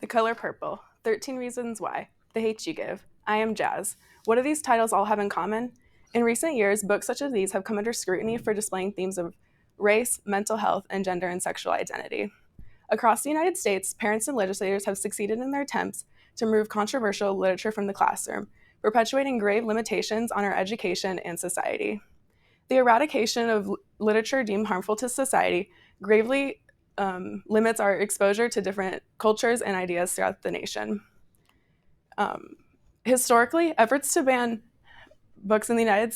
Color Purple, 13 Reasons Why, The Hate You Give, I Am Jazz. What do these titles all have in common? In recent years, books such as these have come under scrutiny for displaying themes of race, mental health, and gender and sexual identity. Across the United States, parents and legislators have succeeded in their attempts to remove controversial literature from the classroom, perpetuating grave limitations on our education and society. The eradication of literature deemed harmful to society gravely limits our exposure to different cultures and ideas throughout the nation. Um, Historically, efforts to ban books in the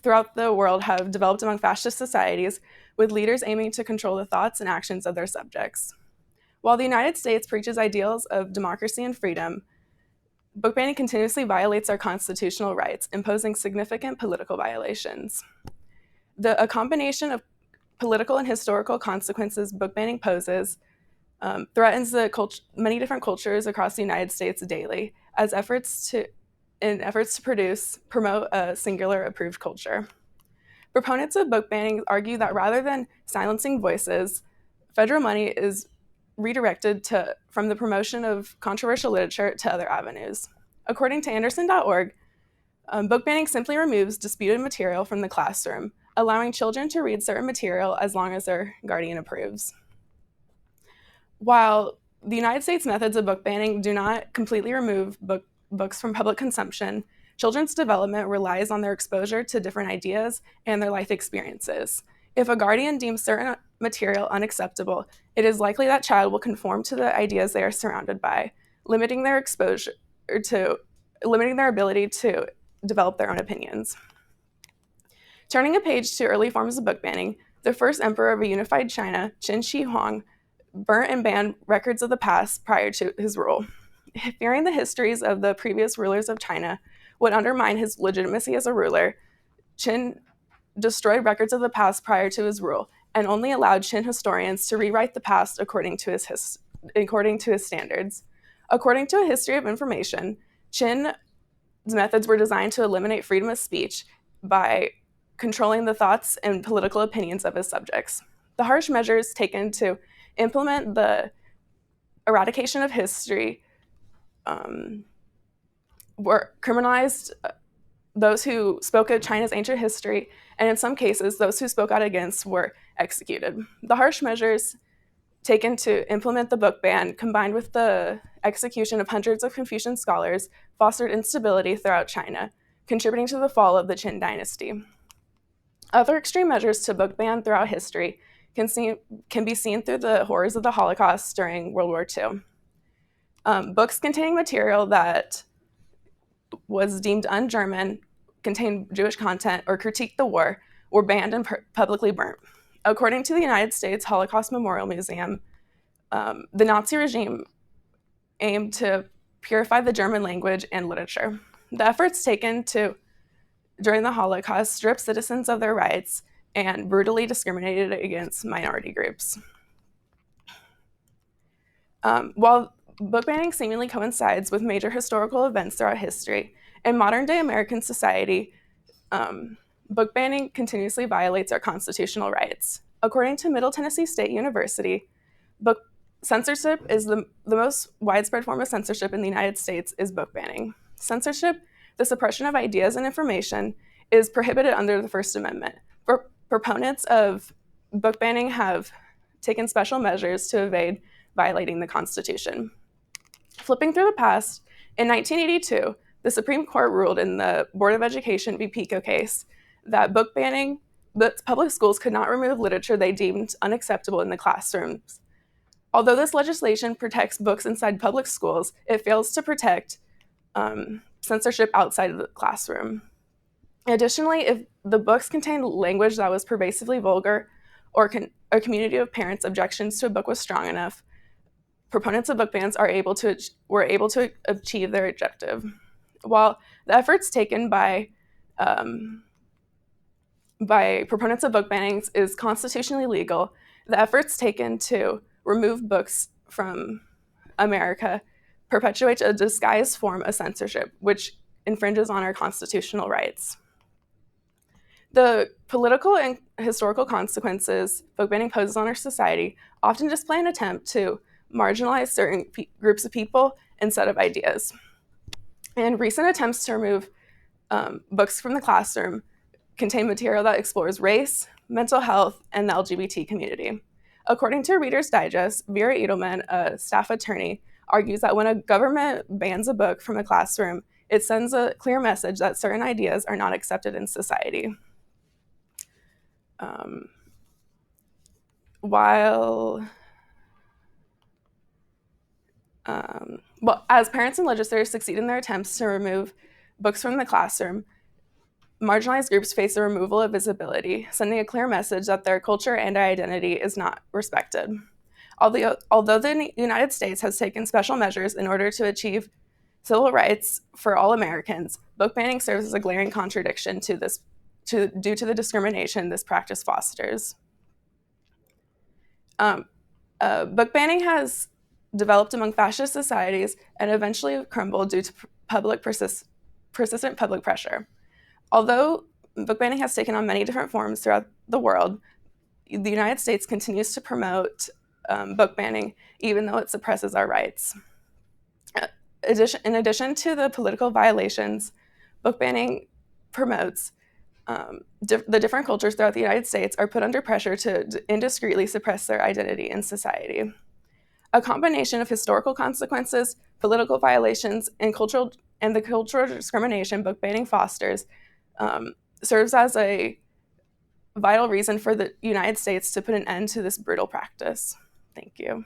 throughout the world have developed among fascist societies, with leaders aiming to control the thoughts and actions of their subjects. While the United States preaches ideals of democracy and freedom, book banning continuously violates our constitutional rights, imposing significant political violations. A combination of political and historical consequences book banning poses threatens many different cultures across the United States daily as efforts to promote a singular approved culture. Proponents of book banning argue that rather than silencing voices, federal money is redirected from the promotion of controversial literature to other avenues. According to Anderson.org, book banning simply removes disputed material from the classroom, allowing children to read certain material as long as their guardian approves. While the United States methods of book banning do not completely remove books from public consumption, children's development relies on their exposure to different ideas and their life experiences. If a guardian deems certain material unacceptable, it is likely that child will conform to the ideas they are surrounded by, limiting their ability to develop their own opinions. Turning a page to early forms of book banning, the first emperor of a unified China, Qin Shi Huang, burnt and banned records of the past prior to his rule. Fearing the histories of the previous rulers of China would undermine his legitimacy as a ruler, Qin destroyed records of the past prior to his rule and only allowed Qin historians to rewrite the past according to his standards. According to a history of information, Qin's methods were designed to eliminate freedom of speech by controlling the thoughts and political opinions of his subjects. The harsh measures taken to implement the eradication of history were criminalized those who spoke of China's ancient history, and in some cases, those who spoke out against were executed. The harsh measures taken to implement the book ban, combined with the execution of hundreds of Confucian scholars, fostered instability throughout China, contributing to the fall of the Qin dynasty. Other extreme measures to book ban throughout history can be seen through the horrors of the Holocaust during World War II. Books containing material that was deemed un-German, contained Jewish content, or critiqued the war were banned and publicly burnt. According to the United States Holocaust Memorial Museum, the Nazi regime aimed to purify the German language and literature. The efforts taken during the Holocaust stripped citizens of their rights and brutally discriminated against minority groups. While book banning seemingly coincides with major historical events throughout history, in modern-day American society, book banning continuously violates our constitutional rights. According to Middle Tennessee State University, book censorship is the most widespread form of censorship in the United States is book banning. Censorship, the suppression of ideas and information, is prohibited under the First Amendment. Proponents of book banning have taken special measures to evade violating the Constitution. Flipping through the past, in 1982, the Supreme Court ruled in the Board of Education v. Pico case that public schools could not remove literature they deemed unacceptable in the classrooms. Although this legislation protects books inside public schools, it fails to protect censorship outside of the classroom. Additionally, if the books contained language that was pervasively vulgar or a community of parents' objections to a book was strong enough, proponents of book bans were able to achieve their objective. While the efforts taken by proponents of book bannings is constitutionally legal, the efforts taken to remove books from America perpetuates a disguised form of censorship, which infringes on our constitutional rights. The political and historical consequences book banning poses on our society often display an attempt to marginalize certain groups of people instead of ideas. And recent attempts to remove books from the classroom contain material that explores race, mental health, and the LGBT community. According to Reader's Digest, Vera Edelman, a staff attorney, argues that when a government bans a book from a classroom, it sends a clear message that certain ideas are not accepted in society. As parents and legislators succeed in their attempts to remove books from the classroom, marginalized groups face the removal of visibility, sending a clear message that their culture and identity is not respected. Although the United States has taken special measures in order to achieve civil rights for all Americans, book banning serves as a glaring contradiction due to the discrimination this practice fosters. Book banning has developed among fascist societies and eventually crumbled due to persistent public pressure. Although book banning has taken on many different forms throughout the world, the United States continues to promote book banning, even though it suppresses our rights. In addition to the political violations, book banning promotes the different cultures throughout the United States are put under pressure to indiscreetly suppress their identity in society. A combination of historical consequences, political violations, and the cultural discrimination book banning fosters serves as a vital reason for the United States to put an end to this brutal practice. Thank you.